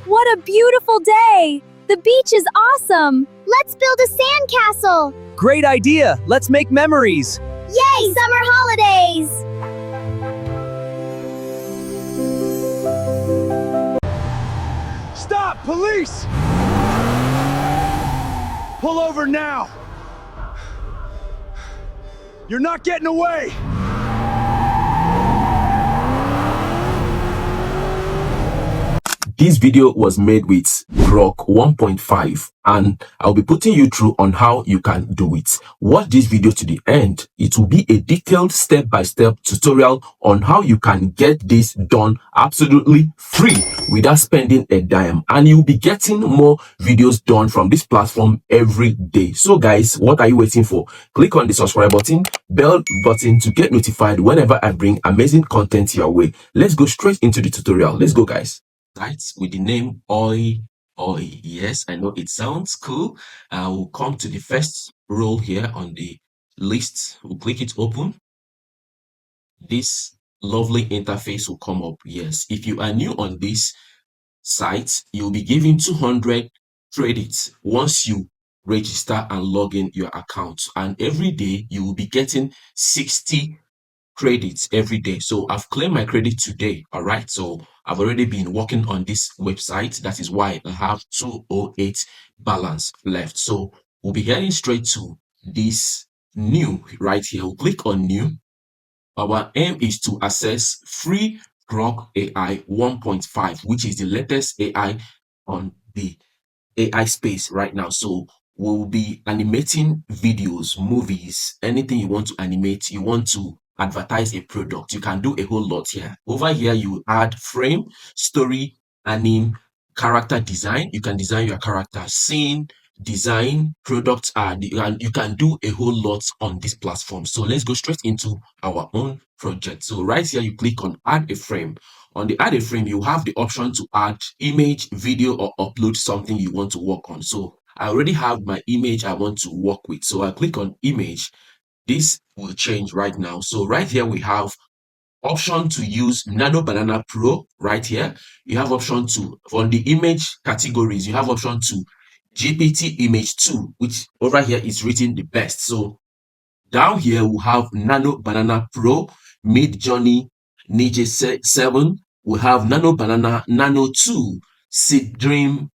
What a beautiful day! The beach is awesome! Let's build a sandcastle! Great idea! Let's make memories! Yay, summer holidays! Stop! Police! Pull over now! You're not getting away! This video was made with Grok 1.5 and I'll be putting you through on how you can do it. Watch this video to the end. It will be a detailed step-by-step tutorial on how you can get this done absolutely free without spending a dime, and you'll be getting more videos done from this platform every day. So guys, what are you waiting for? Click on the subscribe button, bell button to get notified whenever I bring amazing content your way. Let's go straight into the tutorial. Let's go, guys. With the name Oi. Yes, I know it sounds cool. We'll come to the first role here on the list. We'll click it open. This lovely interface will come up. Yes, if you are new on this site, you'll be given 200 credits once you register and log in your account, and every day you will be getting 60 credits every day. So I've claimed my credit today. All right, so I've already been working on this website. That is why I have 208 balance left. So we'll be heading straight to this new right here. We'll click on new. Our aim is to access free Grok AI 1.5, which is the latest AI on the AI space right now. So we'll be animating videos, movies, anything you want to animate. You want to advertise a product, you can do a whole lot here. Over here, you add frame, story, anime, character design. You can design your character, scene, design, product ad, and you can do a whole lot on this platform. So let's go straight into our own project. So right here, you click on add a frame. On the add a frame, you have the option to add image, video, or upload something you want to work on. So I already have my image I want to work with. So I click on image. This will change right now. So right here, we have option to use Nano Banana Pro right here. You have option to, on the image categories, you have option to GPT image 2, which over here is written the best. So down here, we have Nano Banana Pro, Mid Journey, Ninja 7. We have Nano Banana Nano 2, Seed Dream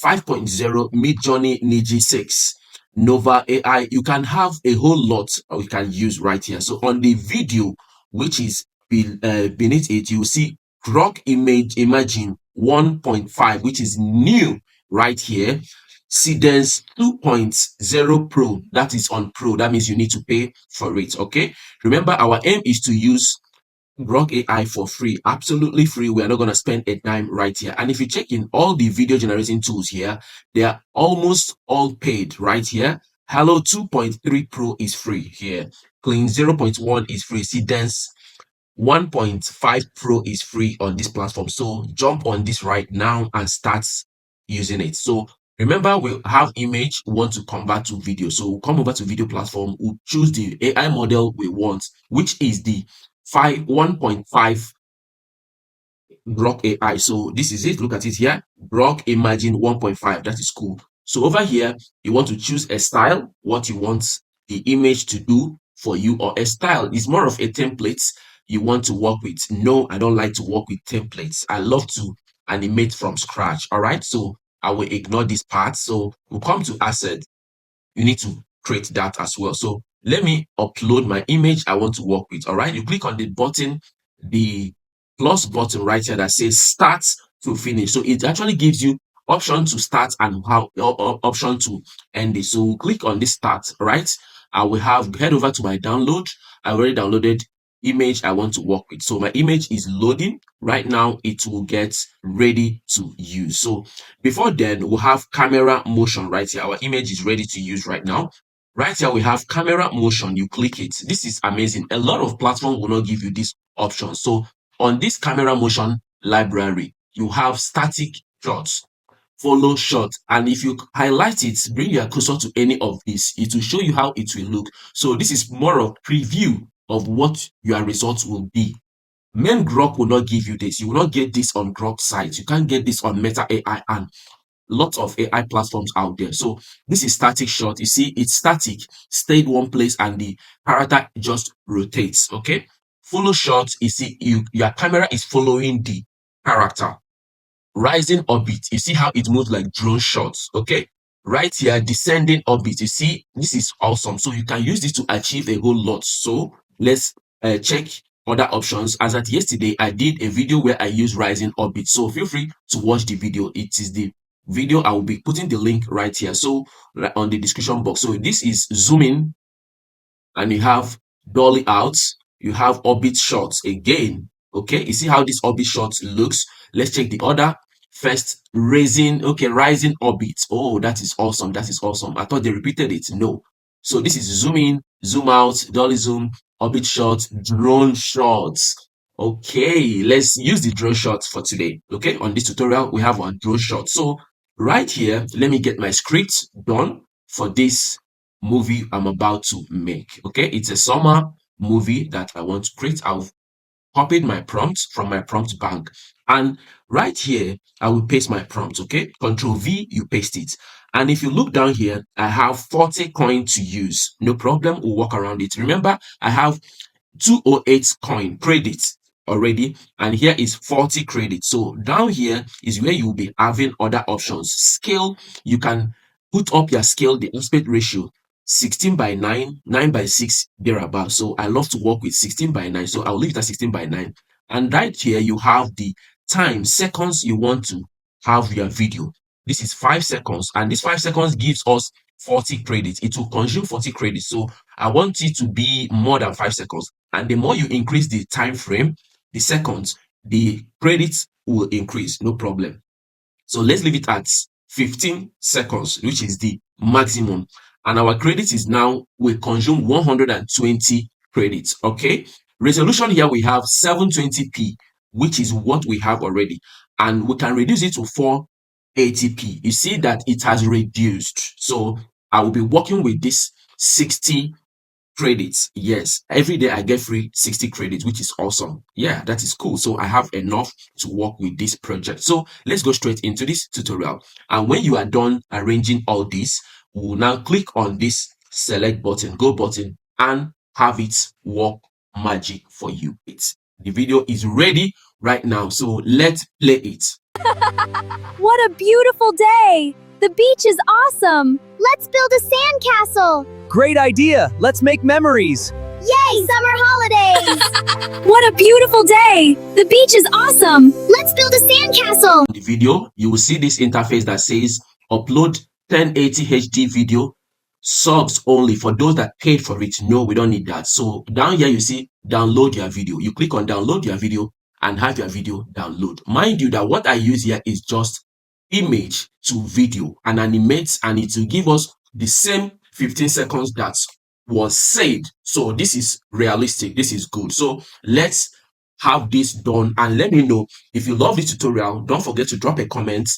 5.0, Mid Journey Ninja 6. Nova AI. You can have a whole lot we can use right here. So on the video, which is beneath it, you see Grok Imagine 1.5, which is new right here. Cadence 2.0 Pro, that is on Pro. That means you need to pay for it. Okay, remember our aim is to use Grok AI for free, absolutely free. We are not going to spend a dime right here. And if you check in all the video generating tools here, they are almost all paid right here. Hello 2.3 Pro is free here. Clean 0.1 is free. Cadence 1.5 Pro is free on this platform. So jump on this right now and start using it. So remember, we have image, we want to convert to video. So we'll come over to video platform, we'll choose the AI model we want, which is the 1.5 Grok AI. So this is it. Look at it here. Grok Imagine 1.5. That is cool. So over here, you want to choose a style, what you want the image to do for you, or a style is more of a template you want to work with. No, I don't like to work with templates. I love to animate from scratch. All right. So I will ignore this part. So we'll come to asset. You need to create that as well. So let me upload my image I want to work with. All right. You click on the button, the plus button right here that says start to finish. So it actually gives you option to start and how option to end it. So we'll click on this start, right? I will have head over to my download. I already downloaded image I want to work with. So my image is loading right now. It will get ready to use. So before then, we'll have camera motion right here. Our image is ready to use right now. Right here, we have camera motion. You click it. This is amazing. A lot of platforms will not give you this option. So on this camera motion library, you have static shots, follow shot, and if you highlight it, bring your cursor to any of this, it will show you how it will look. So this is more of preview of what your results will be. Main Grok will not give you this. You will not get this on Grok site. You can't get this on Meta AI and lots of AI platforms out there. So this is static shot. You see, it's static, stayed one place, and the character just rotates. Okay. Follow shot. You see, your camera is following the character. Rising orbit. You see how it moves like drone shots. Okay. Right here, descending orbit. You see, this is awesome. So you can use this to achieve a whole lot. So let's check other options. As at yesterday, I did a video where I used rising orbit. So feel free to watch the video. It is the video. I will be putting the link right here. So on the description box. So this is zooming, and you have dolly out, you have orbit shots again. Okay, you see how this orbit shot looks. Let's check the other. First, raising, okay, rising orbit. Oh, that is awesome. That is awesome. I thought they repeated it. No. So this is zoom in, zoom out, dolly zoom, orbit shots, drone shots. Okay, let's use the drone shots for today. Okay, on this tutorial, we have our drone shot. So right here, let me get my script done for this movie I'm about to make. Okay, it's a summer movie that I want to create. I've copied my prompt from my prompt bank, and right here I will paste my prompt. Okay, Control V, you paste it. And if you look down here, I have 40 coin to use. No problem, we'll work around it. Remember, I have 208 coin credits already, and here is 40 credits. So down here is where you'll be having other options. Scale, you can put up your scale, the aspect ratio 16 by 9, 9 by 6, thereabout. So I love to work with 16 by 9, so I'll leave it at 16 by 9. And right here you have the time, seconds you want to have your video. This is 5 seconds, and this 5 seconds gives us 40 credits. It will consume 40 credits. So I want it to be more than 5 seconds. And the more you increase the time frame, the seconds, the credits will increase. No problem. So let's leave it at 15 seconds, which is the maximum. And our credit is now, we consume 120 credits. Okay. Resolution here we have 720p, which is what we have already. And we can reduce it to 480p. You see that it has reduced. So I will be working with this 60 credits. Yes, every day I get free 60 credits, which is awesome. Yeah, that is cool. So I have enough to work with this project. So let's go straight into this tutorial. And when you are done arranging all this, we'll now click on this select button, go button, and have it work magic for you. The video is ready right now. So let's play it. What a beautiful day! The beach is awesome! Let's build a sandcastle! Great idea. Let's make memories. Yay, summer holidays! What a beautiful day! The beach is awesome! Let's build a sandcastle! The video, you will see this interface that says upload 1080 HD video, subs only for those that paid for it. No, we don't need that. So down here you see download your video. You click on download your video and have your video download. Mind you that what I use here is just image to video and animates, and it will give us the same 15 seconds that was said. So this is realistic. This is good. So let's have this done, and let me know if you love this tutorial. Don't forget to drop a comment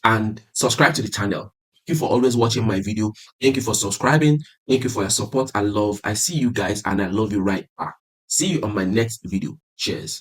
and subscribe to the channel. Thank you for always watching my video. Thank you for subscribing. Thank you for your support and love. I see you guys, and I love you right back. See you on my next video. Cheers.